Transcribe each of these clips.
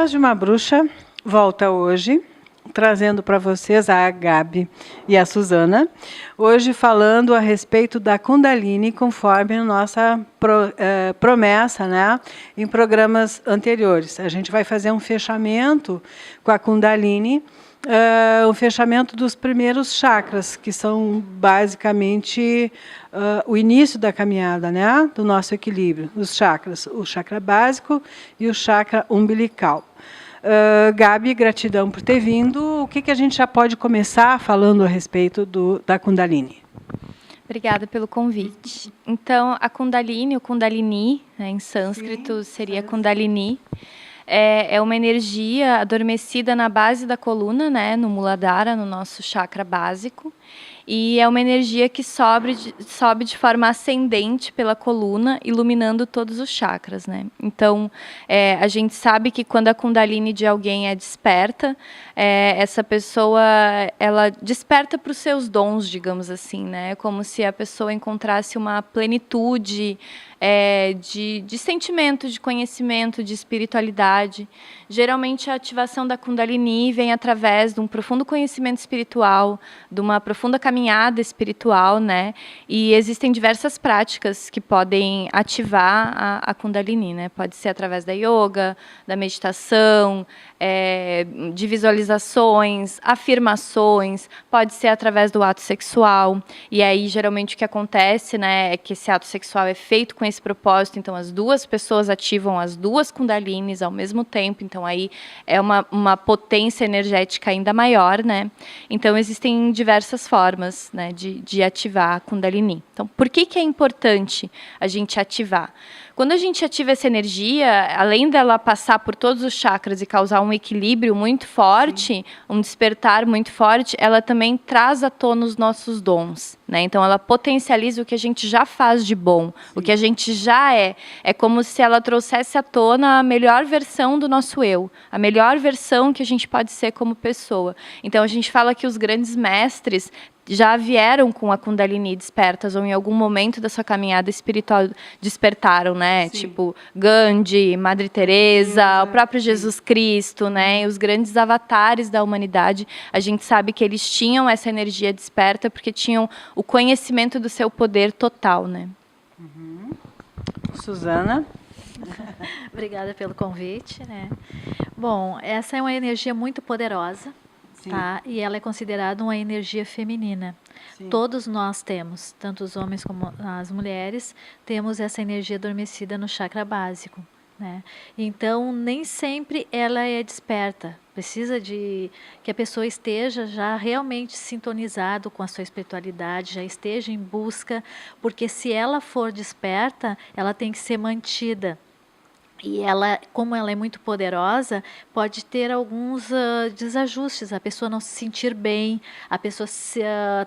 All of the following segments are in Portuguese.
Palavras de uma Bruxa volta hoje, trazendo para vocês a Gabi e a Suzana, hoje falando a respeito da Kundalini, conforme a nossa promessa, né, em programas anteriores. A gente vai fazer um fechamento com a Kundalini, o fechamento dos primeiros chakras, que são basicamente o início da caminhada, né, do nosso equilíbrio, os chakras, o chakra básico e o chakra umbilical. Gabi, gratidão por ter vindo. O que a gente já pode começar falando a respeito da Kundalini? Obrigada pelo convite. Então, a Kundalini, o Kundalini, né, em sânscrito seria Kundalini, é uma energia adormecida na base da coluna, né, no Muladhara, no nosso chakra básico. E é uma energia que sobe de forma ascendente pela coluna, iluminando todos os chakras, né? Então, a gente sabe que quando a Kundalini de alguém é desperta, essa pessoa ela desperta para os seus dons, digamos assim, né? Como se a pessoa encontrasse uma plenitude de sentimento, de conhecimento, de espiritualidade. Geralmente, a ativação da Kundalini vem através de um profundo conhecimento espiritual, de uma profunda caminhada espiritual, né? E existem diversas práticas que podem ativar a Kundalini, né? Pode ser através da yoga, da meditação, de visualizações, afirmações, pode ser através do ato sexual. E aí, geralmente, o que acontece, né, é que esse ato sexual é feito com esse propósito, então as duas pessoas ativam as duas Kundalinis ao mesmo tempo, então aí é uma potência energética ainda maior, né? Então existem diversas formas, né, de ativar a Kundalini. Então, por que é importante a gente ativar? Quando a gente ativa essa energia, além dela passar por todos os chakras e causar um equilíbrio muito forte, um despertar muito forte, ela também traz à tona os nossos dons, né? Então, ela potencializa o que a gente já faz de bom, o que a gente já é. É como se ela trouxesse à tona a melhor versão do nosso eu, a melhor versão que a gente pode ser como pessoa. Então, a gente fala que os grandes mestres já vieram com a Kundalini despertas, ou em algum momento da sua caminhada espiritual despertaram, né? Sim. Tipo Gandhi, Madre Teresa, o próprio Jesus Cristo, né? Os grandes avatares da humanidade. A gente sabe que eles tinham essa energia desperta porque tinham o conhecimento do seu poder total, né? Uhum. Suzana? Obrigada pelo convite, né? Bom, essa é uma energia muito poderosa. Tá? E ela é considerada uma energia feminina. Sim. Todos nós temos, tanto os homens como as mulheres, temos essa energia adormecida no chakra básico, né? Então, nem sempre ela é desperta. Precisa de que a pessoa esteja já realmente sintonizado com a sua espiritualidade, já esteja em busca, porque se ela for desperta, ela tem que ser mantida. E ela, como ela é muito poderosa, pode ter alguns desajustes, a pessoa não se sentir bem, a pessoa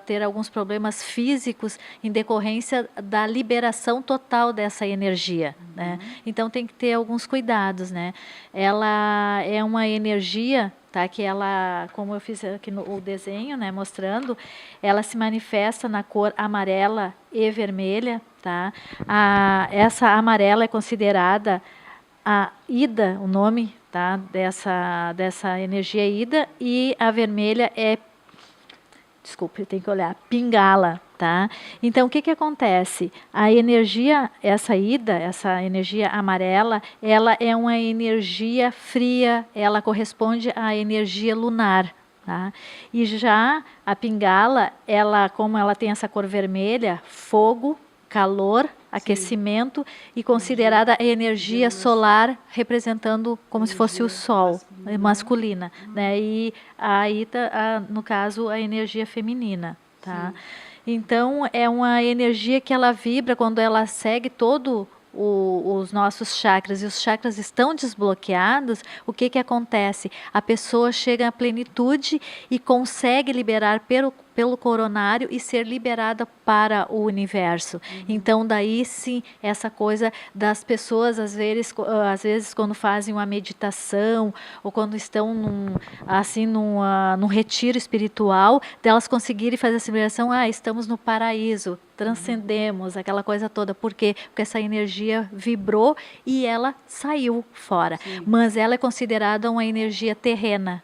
ter alguns problemas físicos em decorrência da liberação total dessa energia, né? Então tem que ter alguns cuidados, né? Ela é uma energia, tá, que ela, como eu fiz aqui no desenho, né, mostrando, ela se manifesta na cor amarela e vermelha, tá? Essa amarela é considerada a Ida, o nome, tá, dessa energia Ida, e a vermelha é, desculpe, tem que olhar, Pingala, tá? Então, o que acontece? A energia, essa Ida, essa energia amarela, ela é uma energia fria, ela corresponde à energia lunar, tá? E já a Pingala, ela, como ela tem essa cor vermelha, fogo, calor, aquecimento, sim, e considerada a energia solar representando como se fosse o sol, masculina, né? E a Ita, no caso, a energia feminina, tá? Então, é uma energia que ela vibra quando ela segue todo os nossos chakras, e os chakras estão desbloqueados. O que acontece? A pessoa chega à plenitude e consegue liberar pelo coronário e ser liberada para o universo. Então, daí sim, essa coisa das pessoas, às vezes quando fazem uma meditação, ou quando estão num retiro espiritual, delas conseguirem fazer essa liberação, estamos no paraíso, transcendemos, aquela coisa toda. Por quê? Porque essa energia vibrou e ela saiu fora. Sim. Mas ela é considerada uma energia terrena.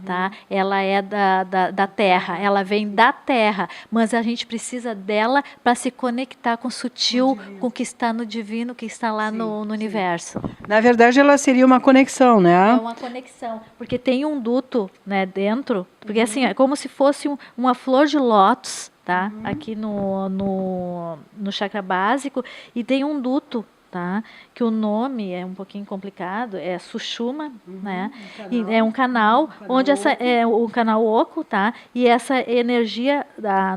Tá? Ela é da Terra, ela vem da Terra, mas a gente precisa dela para se conectar com o sutil, com o que está no divino, que está lá no universo. Na verdade, ela seria uma conexão, né? É uma conexão, porque tem um duto, né, dentro, porque assim, é como se fosse uma flor de lótus, tá? Aqui no chakra básico, e tem um duto, tá? Que o nome é um pouquinho complicado, é Sushumna, né? E é um canal onde essa é o canal oco, tá? E essa energia,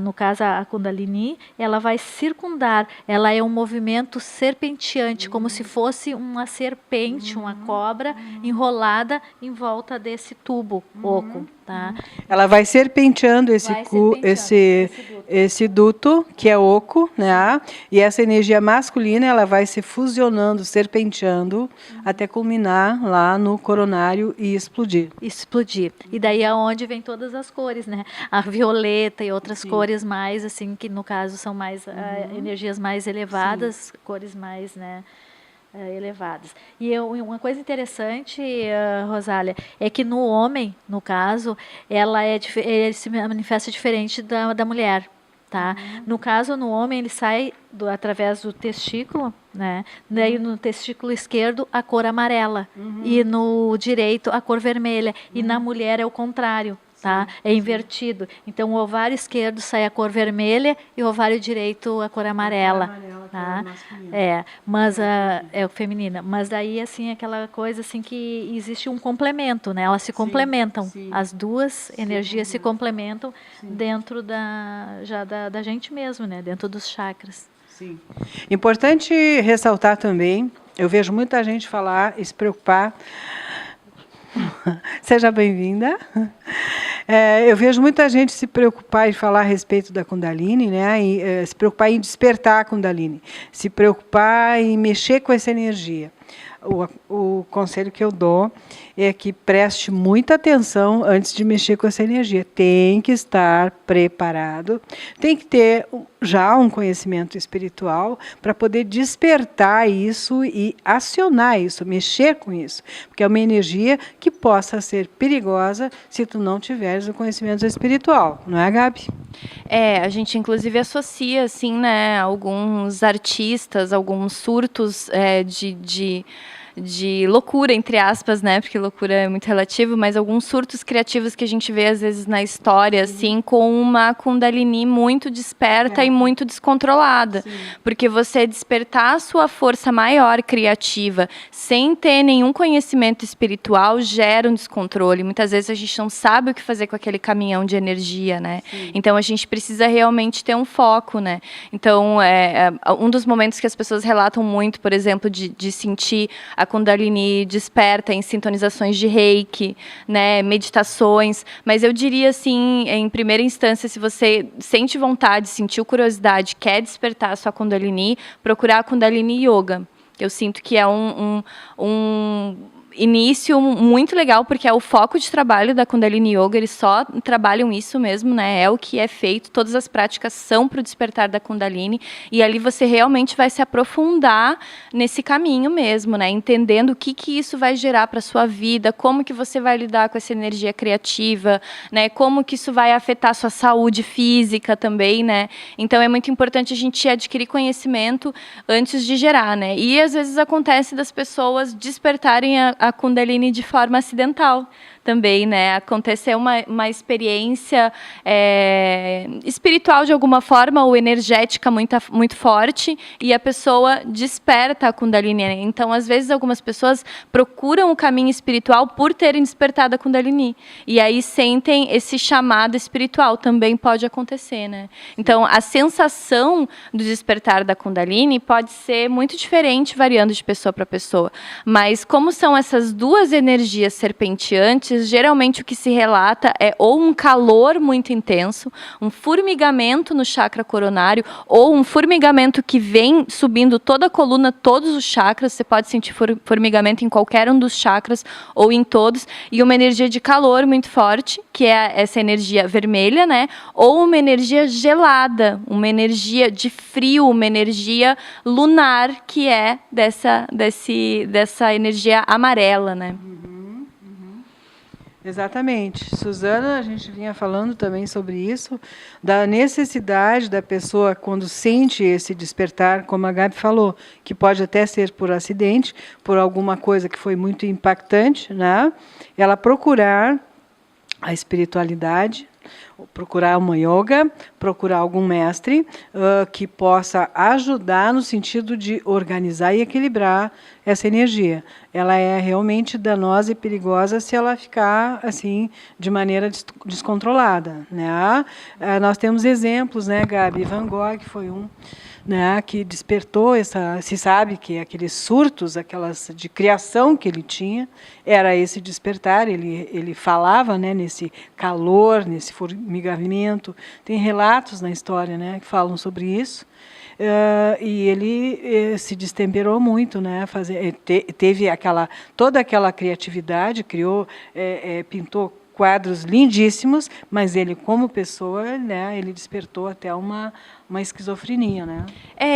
no caso a Kundalini, ela vai circundar, ela é um movimento serpenteante, como se fosse uma serpente, uma cobra enrolada em volta desse tubo oco, tá? Ela vai serpenteando esse duto, que é oco, né? E essa energia masculina, ela vai se fusionando, serpenteando, até culminar lá no coronário e explodir. E daí é onde vem todas as cores, né? A violeta e outras cores mais, assim, que no caso são mais energias mais elevadas, cores mais, né, elevadas. E uma coisa interessante, Rosália, é que no homem, no caso, ele se manifesta diferente da mulher. Tá? No caso, no homem, ele sai através do testículo, né? Daí no testículo esquerdo a cor amarela e no direito a cor vermelha, e na mulher é o contrário, tá? É invertido. Então o ovário esquerdo sai a cor vermelha e o ovário direito a cor amarela, tá? Mas é o feminina. Mas daí assim aquela coisa assim que existe um complemento, né? Elas se complementam. As duas energias se complementam dentro da gente mesmo, né? Dentro dos chakras. Sim. Importante ressaltar também, eu vejo muita gente falar e se preocupar. Seja bem-vinda. Eu vejo muita gente se preocupar em falar a respeito da Kundalini, né? E, se preocupar em despertar a Kundalini, se preocupar em mexer com essa energia. O conselho que eu dou é que preste muita atenção antes de mexer com essa energia. Tem que estar preparado, tem que ter já um conhecimento espiritual para poder despertar isso e acionar isso, mexer com isso. Porque é uma energia que possa ser perigosa se tu não tiveres o conhecimento espiritual. Não é, Gabi? A gente inclusive associa, assim, né, alguns artistas, alguns surtos de loucura, entre aspas, né? Porque loucura é muito relativo, mas alguns surtos criativos que a gente vê, às vezes, na história, assim, com uma Kundalini muito desperta e muito descontrolada. Sim. Porque você despertar a sua força maior criativa sem ter nenhum conhecimento espiritual gera um descontrole. Muitas vezes a gente não sabe o que fazer com aquele caminhão de energia, né? Sim. Então a gente precisa realmente ter um foco, né? Então, um dos momentos que as pessoas relatam muito, por exemplo, de sentir a Kundalini desperta em sintonizações de Reiki, né, meditações, mas eu diria assim, em primeira instância, se você sente vontade, sentiu curiosidade, quer despertar a sua Kundalini, procurar a Kundalini Yoga. Eu sinto que é um início muito legal, porque é o foco de trabalho da Kundalini Yoga, eles só trabalham isso mesmo, né? É o que é feito, todas as práticas são para o despertar da Kundalini, e ali você realmente vai se aprofundar nesse caminho mesmo, né? Entendendo o que isso vai gerar para a sua vida, como que você vai lidar com essa energia criativa, né? Como que isso vai afetar a sua saúde física também, né? Então é muito importante a gente adquirir conhecimento antes de gerar, né? E às vezes acontece das pessoas despertarem a Kundalini de forma acidental também, né? Aconteceu uma experiência espiritual de alguma forma, ou energética muito forte, e a pessoa desperta a Kundalini. Então, às vezes, algumas pessoas procuram o caminho espiritual por terem despertado a Kundalini. E aí sentem esse chamado espiritual, também pode acontecer, né? Então, a sensação do despertar da Kundalini pode ser muito diferente, variando de pessoa para pessoa. Mas como são essas duas energias serpenteantes, geralmente o que se relata é ou um calor muito intenso, um formigamento no chakra coronário, ou um formigamento que vem subindo toda a coluna, todos os chakras. Você pode sentir formigamento em qualquer um dos chakras ou em todos, e uma energia de calor muito forte, que é essa energia vermelha, né? Ou uma energia gelada, uma energia de frio, uma energia lunar, que é dessa energia amarela, né? Exatamente. Suzana, a gente vinha falando também sobre isso, da necessidade da pessoa, quando sente esse despertar, como a Gabi falou, que pode até ser por acidente, por alguma coisa que foi muito impactante, né? Ela procurar a espiritualidade, procurar uma yoga, procurar algum mestre que possa ajudar no sentido de organizar e equilibrar essa energia. Ela é realmente danosa e perigosa se ela ficar assim de maneira descontrolada, né? Nós temos exemplos, né, Gabi? Van Gogh foi um, né, que despertou se sabe que aqueles surtos, aquelas de criação que ele tinha, era esse despertar. Ele falava, né, nesse calor, nesse formigamento. Tem relatos na história, né, que falam sobre isso. E ele se destemperou muito, né? Teve toda aquela criatividade, criou, pintou quadros lindíssimos, mas ele, como pessoa, né, ele despertou até uma esquizofrenia, né?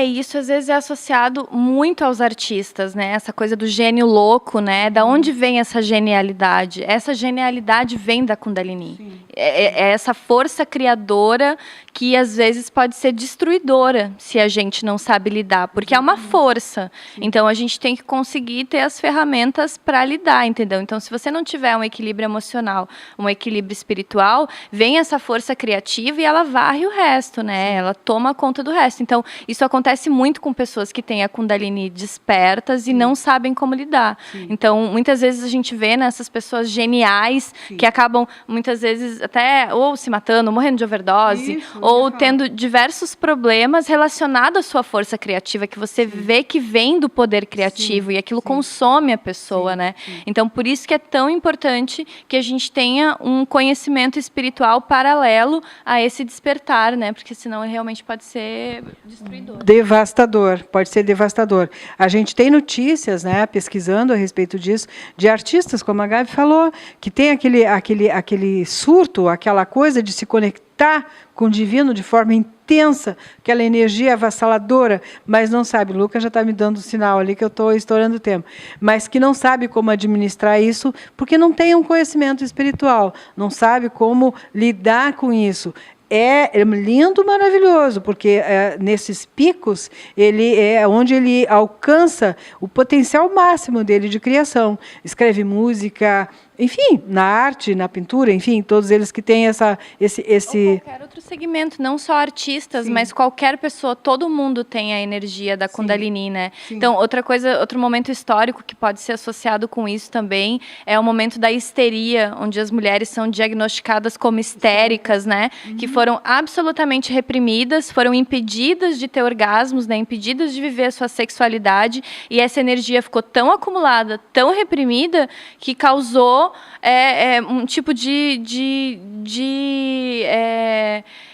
Isso às vezes é associado muito aos artistas, né? Essa coisa do gênio louco, né? Da onde vem essa genialidade? Essa genialidade vem da Kundalini. É essa força criadora que às vezes pode ser destruidora se a gente não sabe lidar, porque é uma força. Então a gente tem que conseguir ter as ferramentas para lidar, entendeu? Então, se você não tiver um equilíbrio emocional, um equilíbrio espiritual, vem essa força criativa e ela varre o resto, né? Ela toma conta do resto. Então, isso acontece muito com pessoas que têm a Kundalini despertas e não sabem como lidar. Então, muitas vezes a gente vê nessas pessoas geniais que acabam, muitas vezes, até ou se matando, ou morrendo de overdose, ou tendo diversos problemas relacionados à sua força criativa, que você vê que vem do poder criativo e aquilo consome a pessoa, né? Então, por isso que é tão importante que a gente tenha um conhecimento espiritual paralelo a esse despertar, né? Porque senão realmente pode ser destruidor. Devastador, pode ser devastador. A gente tem notícias, né, pesquisando a respeito disso, de artistas, como a Gabi falou, que tem aquele surto, aquela coisa de se conectar com o divino de forma intensa, aquela energia avassaladora, mas não sabe. O Lucas já está me dando sinal ali que eu estou estourando o tempo, mas que não sabe como administrar isso, porque não tem um conhecimento espiritual, não sabe como lidar com isso. É lindo, maravilhoso, porque nesses picos ele é onde ele alcança o potencial máximo dele de criação. Escreve música, enfim, na arte, na pintura, enfim, todos eles que têm esse... Ou qualquer outro segmento, não só artistas, mas qualquer pessoa, todo mundo tem a energia da Kundalini, né? Então, outro momento histórico que pode ser associado com isso também é o momento da histeria, onde as mulheres são diagnosticadas como histéricas, né? Que foram absolutamente reprimidas, foram impedidas de ter orgasmos, né? Impedidas de viver a sua sexualidade, e essa energia ficou tão acumulada, tão reprimida, que causou um tipo de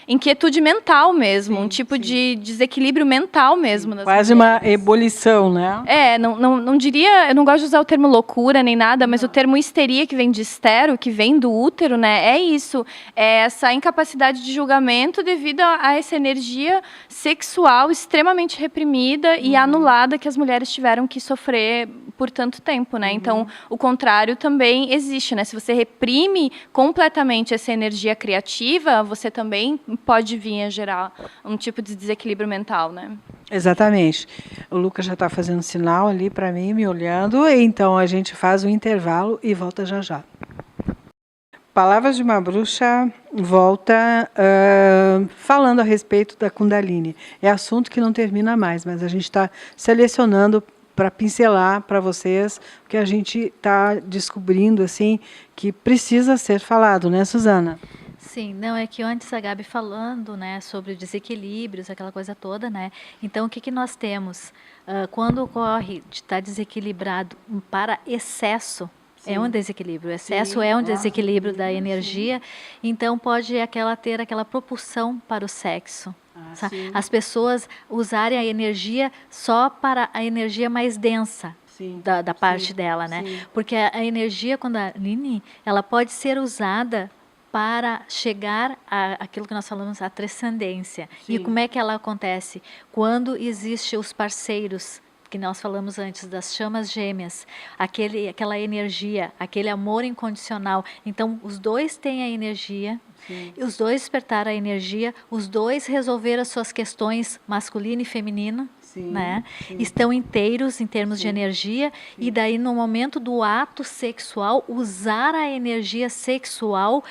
inquietude mental mesmo, um tipo de desequilíbrio mental mesmo. Quase mulheres. Uma ebulição, né? Não diria, eu não gosto de usar o termo loucura nem nada, mas o termo histeria, que vem de estero, que vem do útero, né? É isso, é essa incapacidade de julgamento devido a essa energia sexual extremamente reprimida e anulada que as mulheres tiveram que sofrer por tanto tempo, né? Então, o contrário também existe, né? Se você reprime completamente essa energia criativa, você também pode vir a gerar um tipo de desequilíbrio mental, né? Exatamente. O Lucas já está fazendo sinal ali para mim, me olhando, então a gente faz um intervalo e volta já já. Palavras de uma Bruxa volta falando a respeito da Kundalini. É assunto que não termina mais, mas a gente está selecionando para pincelar para vocês o que a gente está descobrindo assim que precisa ser falado, né, Suzana? Sim, não, é que antes a Gabi falando, né, sobre desequilíbrios, aquela coisa toda, né? Então, o que que nós temos? Quando ocorre de estar desequilibrado para excesso, é um desequilíbrio. O excesso é um desequilíbrio da energia, então pode ter aquela propulsão para o sexo. As pessoas usarem a energia só para a energia mais densa. Da parte dela, né? Porque a energia Kundalini, ela pode ser usada para chegar àquilo que nós falamos, a transcendência. E como é que ela acontece? Quando existem os parceiros, que nós falamos antes, das chamas gêmeas, aquela energia, aquele amor incondicional. Então, os dois têm a energia, os dois despertaram a energia, os dois resolveram as suas questões masculino e feminino, né? Estão inteiros em termos de energia, e daí no momento do ato sexual, usar a energia sexual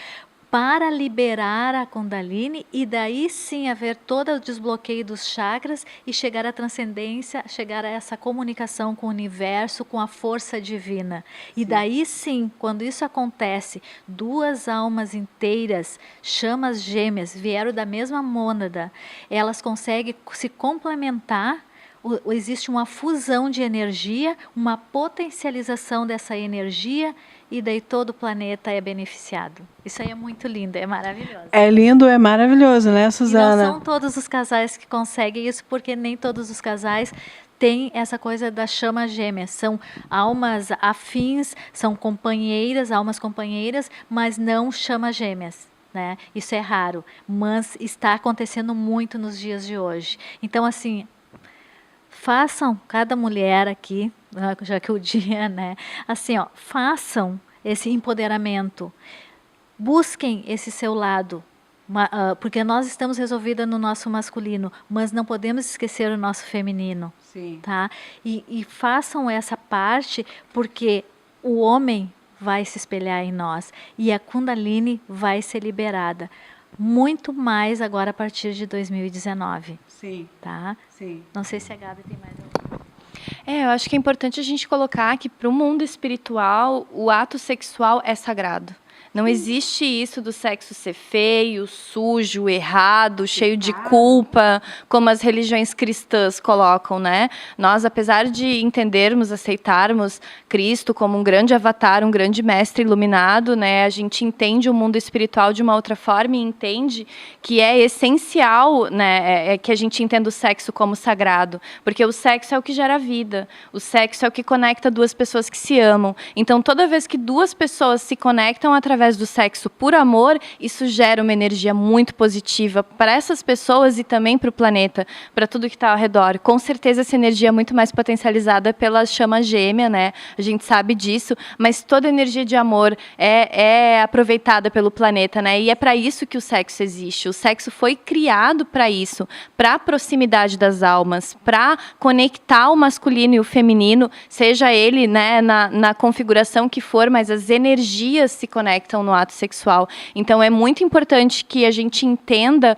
para liberar a Kundalini, e daí sim haver todo o desbloqueio dos chakras e chegar à transcendência, chegar a essa comunicação com o universo, com a força divina. E daí sim, quando isso acontece, duas almas inteiras, chamas gêmeas, vieram da mesma mônada, elas conseguem se complementar. Existe uma fusão de energia, uma potencialização dessa energia, e daí todo o planeta é beneficiado. Isso aí é muito lindo, é maravilhoso. É lindo, é maravilhoso, né, Suzana? E não são todos os casais que conseguem isso, porque nem todos os casais têm essa coisa da chama gêmea. São almas afins, são companheiras, almas companheiras, mas não chamas gêmeas. Né? Isso é raro, mas está acontecendo muito nos dias de hoje. Então, assim, façam, cada mulher aqui, já que o dia, né? Assim, ó, façam esse empoderamento. Busquem esse seu lado. Porque nós estamos resolvidas no nosso masculino, mas não podemos esquecer o nosso feminino. Tá? E façam essa parte, porque o homem vai se espelhar em nós. E a Kundalini vai ser liberada. Muito mais agora a partir de 2019. Tá? Não sei se a Gabi tem mais alguma. Eu acho que é importante a gente colocar que para o mundo espiritual, o ato sexual é sagrado. Não existe isso do sexo ser feio, sujo, errado, cheio de culpa, como as religiões cristãs colocam, né? Nós, apesar de entendermos, aceitarmos Cristo como um grande avatar, um grande mestre iluminado, né? A gente entende o mundo espiritual de uma outra forma e entende que é essencial, né? Que a gente entenda o sexo como sagrado, porque o sexo é o que gera vida, o sexo é o que conecta duas pessoas que se amam. Então, toda vez que duas pessoas se conectam através do sexo por amor, isso gera uma energia muito positiva para essas pessoas e também para o planeta, para tudo que está ao redor. Com certeza essa energia é muito mais potencializada pela chama gêmea, né? A gente sabe disso, mas toda energia de amor é aproveitada pelo planeta, né? E é para isso que o sexo existe. O sexo foi criado para isso, para a proximidade das almas, para conectar o masculino e o feminino, seja ele, né, na configuração que for, mas as energias se conectam no ato sexual. Então, é muito importante que a gente entenda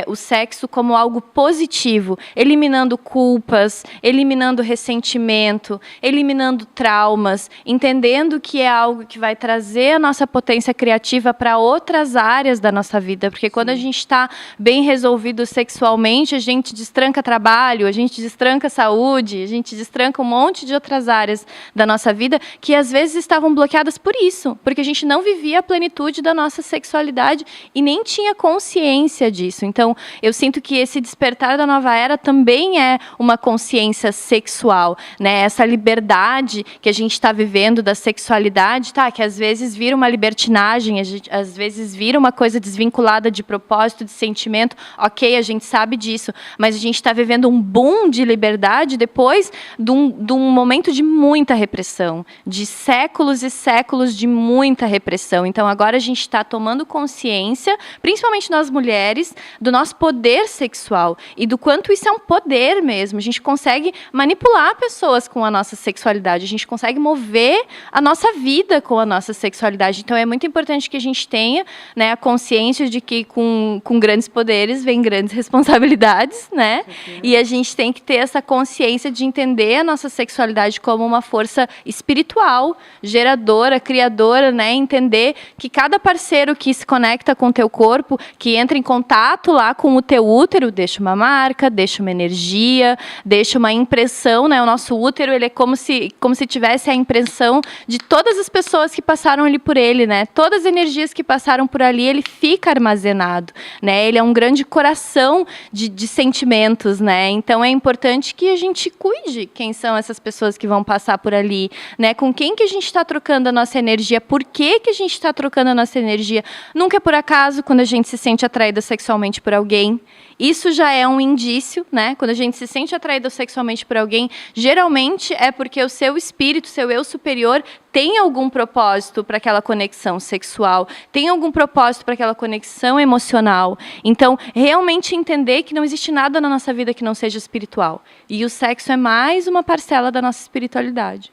o sexo como algo positivo, eliminando culpas, eliminando ressentimento, eliminando traumas, entendendo que é algo que vai trazer a nossa potência criativa para outras áreas da nossa vida, porque quando a gente está bem resolvido sexualmente, a gente destranca trabalho, a gente destranca saúde, a gente destranca um monte de outras áreas da nossa vida que às vezes estavam bloqueadas por isso, porque a gente não vivia a plenitude da nossa sexualidade e nem tinha consciência disso. Então, eu sinto que esse despertar da nova era também é uma consciência sexual, né? Essa liberdade que a gente está vivendo da sexualidade, tá? Que às vezes vira uma libertinagem, às vezes vira uma coisa desvinculada de propósito, de sentimento. Ok, a gente sabe disso, mas a gente está vivendo um boom de liberdade depois de um momento de muita repressão, de séculos e séculos de muita repressão. Então, agora a gente está tomando consciência, principalmente nós mulheres, do nosso poder sexual e do quanto isso é um poder mesmo. A gente consegue manipular pessoas com a nossa sexualidade, a gente consegue mover a nossa vida com a nossa sexualidade. Então, é muito importante que a gente tenha, né, a consciência de que com grandes poderes vem grandes responsabilidades, né? E a gente tem que ter essa consciência de entender a nossa sexualidade como uma força espiritual, geradora, criadora, né? Entender entender que cada parceiro que se conecta com o teu corpo, que entra em contato lá com o teu útero, deixa uma marca, deixa uma energia, deixa uma impressão, né? O nosso útero, ele é como se tivesse a impressão de todas as pessoas que passaram ali por ele, né? Todas as energias que passaram por ali, ele fica armazenado, né? Ele é um grande coração de sentimentos, né? Então é importante que a gente cuide quem são essas pessoas que vão passar por ali, né? Com quem que a gente está trocando a nossa energia, por que a gente está trocando a nossa energia. Nunca é por acaso quando a gente se sente atraída sexualmente por alguém. Isso já é um indício, né? Quando a gente se sente atraída sexualmente por alguém, geralmente é porque o seu espírito, seu eu superior, tem algum propósito para aquela conexão sexual, tem algum propósito para aquela conexão emocional. Então, realmente entender que não existe nada na nossa vida que não seja espiritual. E o sexo é mais uma parcela da nossa espiritualidade.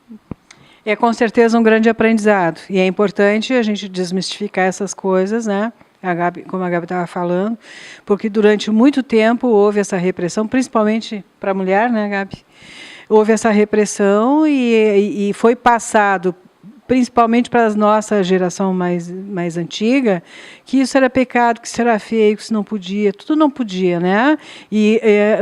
É com certeza um grande aprendizado. E é importante a gente desmistificar essas coisas, né? Como a Gabi estava falando, porque durante muito tempo houve essa repressão, principalmente para a mulher, né, Gabi? Houve essa repressão e foi passado, principalmente para a nossa geração mais antiga, que isso era pecado, que isso era feio, que isso não podia, tudo não podia, né? E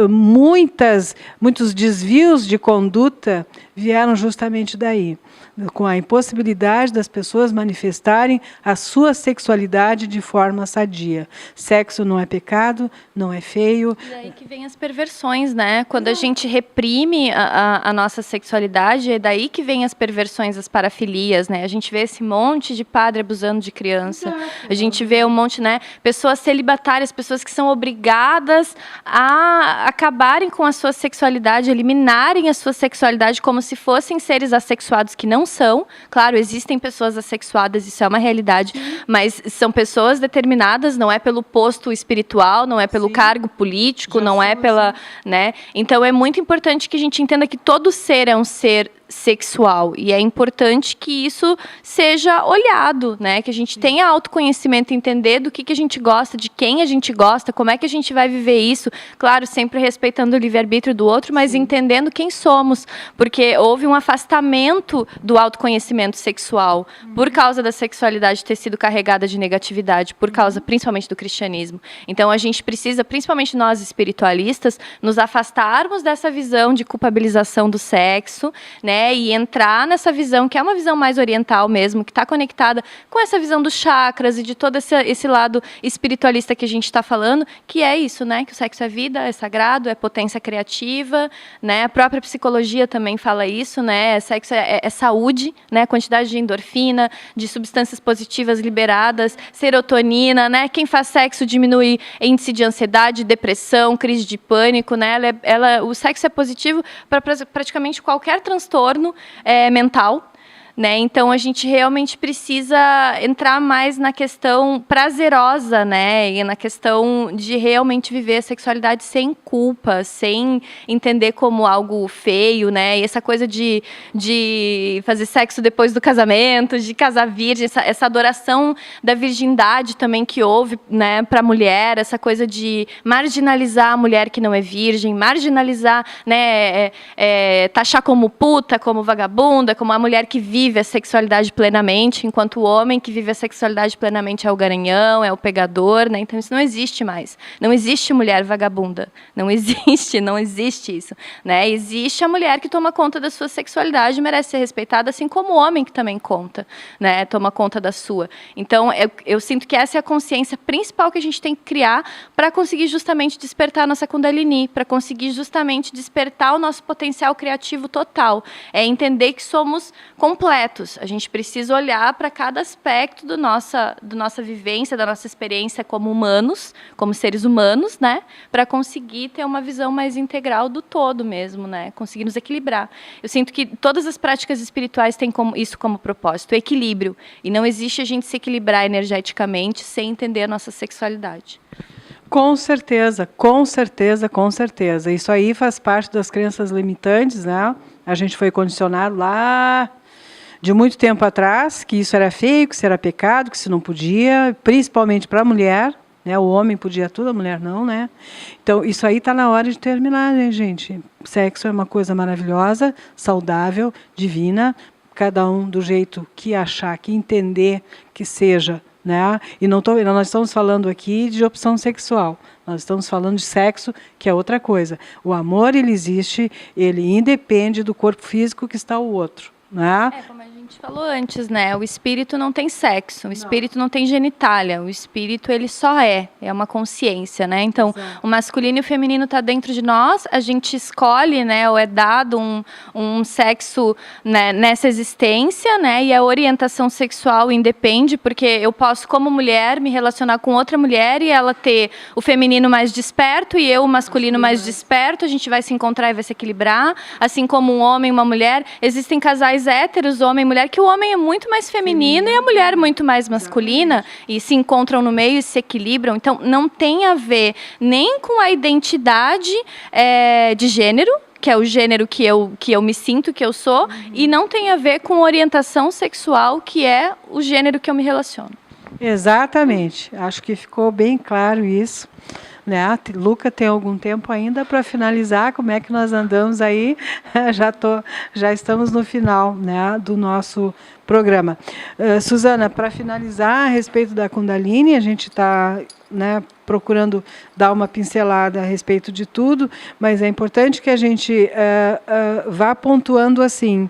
muitos desvios de conduta vieram justamente daí, com a impossibilidade das pessoas manifestarem a sua sexualidade de forma sadia. Sexo não é pecado, não é feio. E daí que vem as perversões, né? Quando a gente reprime a nossa sexualidade, é daí que vem as perversões, as parafilias, né? A gente vê esse monte de padre abusando de criança. Exato. A gente vê um monte, né? Pessoas celibatárias, pessoas que são obrigadas a acabarem com a sua sexualidade, eliminarem a sua sexualidade como se fossem seres assexuados, que não são. Claro, existem pessoas assexuadas, isso é uma realidade, mas são pessoas determinadas, não é pelo posto espiritual, não é pelo cargo político, não é pela, né? Então é muito importante que a gente entenda que todo ser é um ser sexual, e é importante que isso seja olhado, né? Que a gente tenha autoconhecimento, entender do que a gente gosta, de quem a gente gosta, como é que a gente vai viver isso, claro, sempre respeitando o livre-arbítrio do outro, mas entendendo quem somos, porque houve um afastamento do autoconhecimento sexual, por causa da sexualidade ter sido carregada de negatividade, por causa principalmente do cristianismo. Então a gente precisa, principalmente nós espiritualistas, nos afastarmos dessa visão de culpabilização do sexo, né? E entrar nessa visão, que é uma visão mais oriental mesmo, que está conectada com essa visão dos chakras e de todo esse lado espiritualista que a gente está falando, que é isso, né? Que o sexo é vida, é sagrado, é potência criativa, né? A própria psicologia também fala isso, né? Sexo é saúde, né? Quantidade de endorfina, de substâncias positivas liberadas, serotonina, né? Quem faz sexo diminui índice de ansiedade, depressão, crise de pânico, né? O sexo é positivo para praticamente qualquer transtorno mental, né? Então a gente realmente precisa entrar mais na questão prazerosa, né? E na questão de realmente viver a sexualidade sem culpa, sem entender como algo feio, né? E essa coisa de fazer sexo depois do casamento, de casar virgem, essa adoração da virgindade também que houve, né, para a mulher, essa coisa de marginalizar a mulher que não é virgem, marginalizar, né, taxar como puta, como vagabunda, como a mulher que vive a sexualidade plenamente, enquanto o homem que vive a sexualidade plenamente é o garanhão, é o pegador, né? Então isso não existe mais. Não existe mulher vagabunda. Não existe isso, né? Existe a mulher que toma conta da sua sexualidade e merece ser respeitada, assim como o homem que também conta, né? Toma conta da sua. Então eu sinto que essa é a consciência principal que a gente tem que criar para conseguir justamente despertar a nossa Kundalini, para conseguir justamente despertar o nosso potencial criativo total. É entender que somos completos. A gente precisa olhar para cada aspecto da nossa vivência, da nossa experiência como humanos, como seres humanos, né? Para conseguir ter uma visão mais integral do todo mesmo, né? Conseguir nos equilibrar. Eu sinto que todas as práticas espirituais têm isso como propósito, o equilíbrio. E não existe a gente se equilibrar energeticamente sem entender a nossa sexualidade. Com certeza, com certeza, com certeza. Isso aí faz parte das crenças limitantes, né? A gente foi condicionado lá de muito tempo atrás, que isso era feio, que isso era pecado, que isso não podia, principalmente para a mulher, né? O homem podia tudo, a mulher não, né? Então, isso aí está na hora de terminar, né, gente? Sexo é uma coisa maravilhosa, saudável, divina, cada um do jeito que achar, que entender que seja, né? E nós estamos falando aqui de opção sexual, nós estamos falando de sexo, que é outra coisa. O amor, ele existe, ele independe do corpo físico que está o outro, né? Como a gente falou antes, né? O espírito não tem sexo, o espírito não tem genitália, o espírito ele só é uma consciência, né? Então, exato, o masculino e o feminino está dentro de nós, a gente escolhe, né? Ou é dado um sexo, né, nessa existência, né? E a orientação sexual independe, porque eu posso, como mulher, me relacionar com outra mulher e ela ter o feminino mais desperto e eu o masculino mais desperto, a gente vai se encontrar e vai se equilibrar, assim como um homem e uma mulher. Existem casais héteros, homem e mulher, que o homem é muito mais feminino e a mulher muito mais masculina, e se encontram no meio e se equilibram. Então, não tem a ver nem com a identidade de gênero, que é o gênero que eu me sinto, que eu sou, e não tem a ver com orientação sexual, que é o gênero que eu me relaciono. Exatamente. Acho que ficou bem claro isso. Né? Luca, tem algum tempo ainda para finalizar? Como é que nós andamos aí? Já estamos no final, né, do nosso programa. Suzana, para finalizar, a respeito da Kundalini, a gente está, né, procurando dar uma pincelada a respeito de tudo, mas é importante que a gente vá pontuando assim,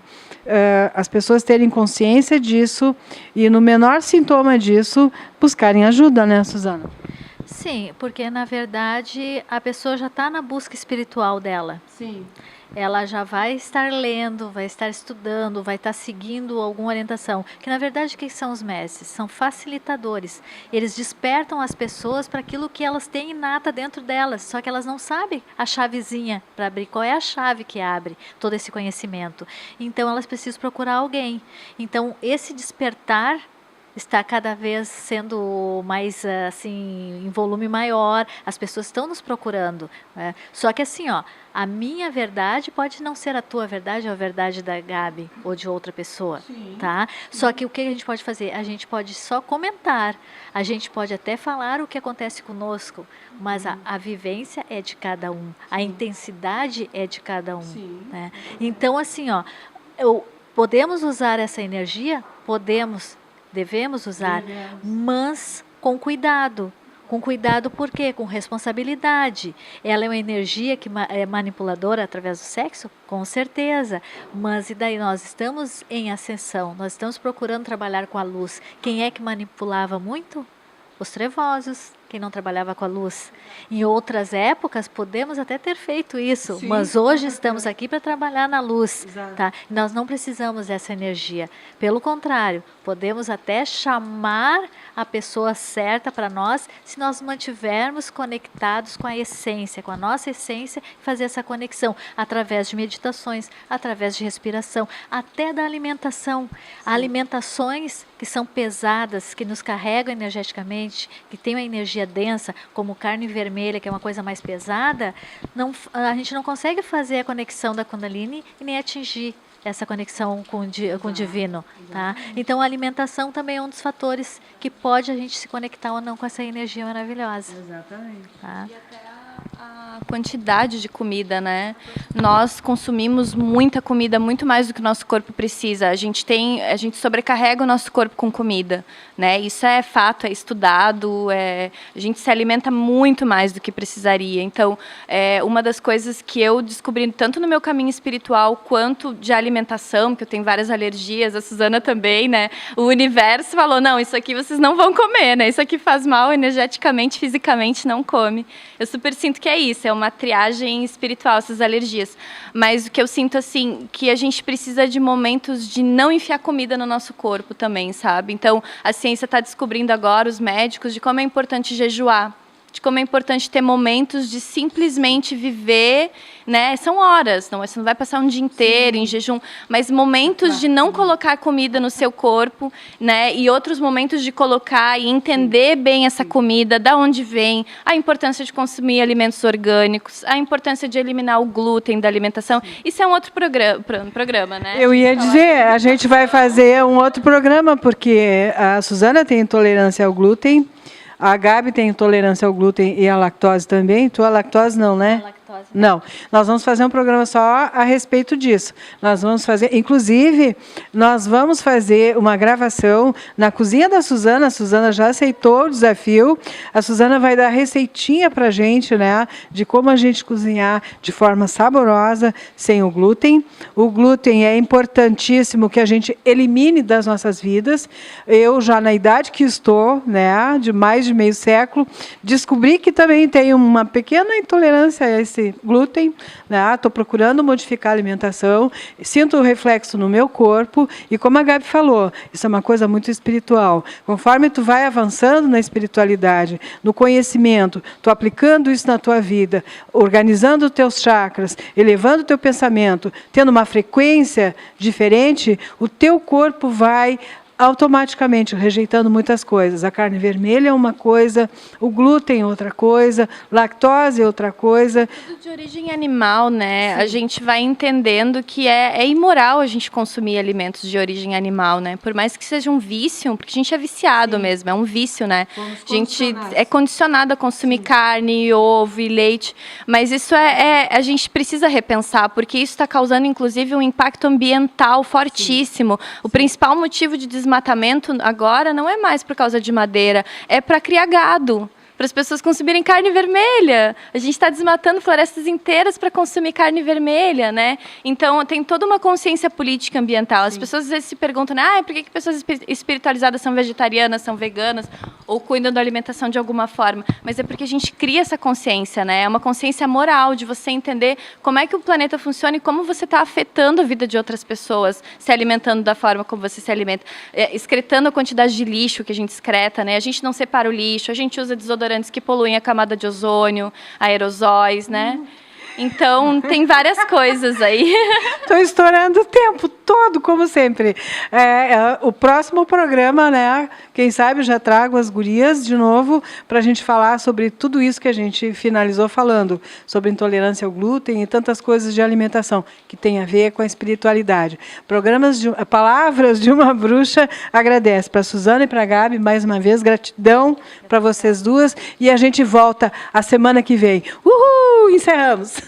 as pessoas terem consciência disso e, no menor sintoma disso, buscarem ajuda, né, Suzana? Sim, porque na verdade a pessoa já está na busca espiritual dela. Sim. Ela já vai estar lendo, vai estar estudando, vai estar seguindo alguma orientação. Que na verdade o que são os mestres? São facilitadores. Eles despertam as pessoas para aquilo que elas têm inata dentro delas, só que elas não sabem a chavezinha para abrir. Qual é a chave que abre todo esse conhecimento? Então elas precisam procurar alguém. Então esse despertar está cada vez sendo mais, assim, em volume maior, as pessoas estão nos procurando. Né? Só que assim, ó, a minha verdade pode não ser a tua verdade ou a verdade da Gabi ou de outra pessoa, sim, tá? Só que o que a gente pode fazer? A gente pode só comentar, a gente pode até falar o que acontece conosco, mas a vivência é de cada um, a intensidade é de cada um. Né? Então, assim, ó, podemos usar essa energia? Devemos usar, mas com cuidado. Com cuidado por quê? Com responsabilidade. Ela é uma energia que é manipuladora através do sexo? Com certeza. Mas e daí? Nós estamos em ascensão, nós estamos procurando trabalhar com a luz. Quem é que manipulava muito? Os trevosos, quem não trabalhava com a luz. Em outras épocas, podemos até ter feito isso, sim, mas hoje estamos aqui para trabalhar na luz. Tá? Nós não precisamos dessa energia. Pelo contrário, podemos até chamar a pessoa certa para nós, se nós mantivermos conectados com a essência, com a nossa essência, fazer essa conexão através de meditações, através de respiração, até da alimentação. Alimentações que são pesadas, que nos carregam energeticamente, que tem uma energia densa, como carne vermelha, que é uma coisa mais pesada, a gente não consegue fazer a conexão da Kundalini e nem atingir essa conexão com o divino. Tá? Então, a alimentação também é um dos fatores que pode a gente se conectar ou não com essa energia maravilhosa. Exatamente. Tá? E até a quantidade de comida, né? Nós consumimos muita comida, muito mais do que o nosso corpo precisa. A gente sobrecarrega o nosso corpo com comida, né? Isso é fato, é estudado, a gente se alimenta muito mais do que precisaria. Então, uma das coisas que eu descobri, tanto no meu caminho espiritual, quanto de alimentação, que eu tenho várias alergias, a Suzana também, né? O universo falou, não, isso aqui vocês não vão comer, né? Isso aqui faz mal energeticamente, fisicamente, não come. Eu super sinto que é isso, é uma triagem espiritual, essas alergias. Mas o que eu sinto, assim, que a gente precisa de momentos de não enfiar comida no nosso corpo também, sabe? Então, a ciência está descobrindo agora, os médicos, de como é importante jejuar, de como é importante ter momentos de simplesmente viver, né? São horas, você não vai passar um dia inteiro, sim, em jejum, mas momentos de não colocar comida no seu corpo, né? E outros momentos de colocar e entender bem essa comida, da onde vem, a importância de consumir alimentos orgânicos, a importância de eliminar o glúten da alimentação. Isso é um outro programa, né? Eu ia dizer, a gente vai fazer um outro programa, porque a Suzana tem intolerância ao glúten, a Gabi tem intolerância ao glúten e à lactose também. Tu a lactose não, né? A lactose Não, nós vamos fazer um programa só a respeito disso. Nós vamos fazer, inclusive, nós vamos fazer uma gravação na cozinha da Suzana. A Suzana já aceitou o desafio. A Suzana vai dar receitinha para a gente, né, de como a gente cozinhar de forma saborosa, sem o glúten. O glúten é importantíssimo que a gente elimine das nossas vidas. Eu, já na idade que estou, né, de mais de meio século, descobri que também tenho uma pequena intolerância a esse glúten, né? Estou procurando modificar a alimentação, sinto o reflexo no meu corpo, e como a Gabi falou, isso é uma coisa muito espiritual. Conforme tu vai avançando na espiritualidade, no conhecimento, tu aplicando isso na tua vida, organizando os teus chakras, elevando o teu pensamento, tendo uma frequência diferente, o teu corpo vai automaticamente rejeitando muitas coisas. A carne vermelha é uma coisa, o glúten é outra coisa, lactose é outra coisa. Tudo de origem animal, né? Sim. A gente vai entendendo que é imoral a gente consumir alimentos de origem animal, né? Por mais que seja um vício, porque a gente é viciado. Sim. Mesmo, é um vício, né? A gente é condicionado a consumir. Sim. Carne, ovo e leite, mas isso a gente precisa repensar, porque isso está causando, inclusive, um impacto ambiental fortíssimo. Sim. O principal motivo de desmatamento agora não é mais por causa de madeira, é para criar gado, para as pessoas consumirem carne vermelha. A gente está desmatando florestas inteiras para consumir carne vermelha, né? Então, tem toda uma consciência política ambiental. As pessoas às vezes se perguntam, por que pessoas espiritualizadas são vegetarianas, são veganas, ou cuidam da alimentação de alguma forma? Mas é porque a gente cria essa consciência, né? É uma consciência moral, de você entender como é que o planeta funciona e como você está afetando a vida de outras pessoas, se alimentando da forma como você se alimenta. Excretando a quantidade de lixo que a gente excreta, né? A gente não separa o lixo, a gente usa desodorantes que poluem a camada de ozônio, aerosóis, né? Então, tem várias coisas aí. Estou estourando o tempo todo, como sempre. O próximo programa, né? Quem sabe eu já trago as gurias de novo para a gente falar sobre tudo isso que a gente finalizou falando, sobre intolerância ao glúten e tantas coisas de alimentação que tem a ver com a espiritualidade. Palavras de uma bruxa. Agradece para a Suzana e para a Gabi, mais uma vez, gratidão para vocês duas, e a gente volta a semana que vem. Uhul! Encerramos!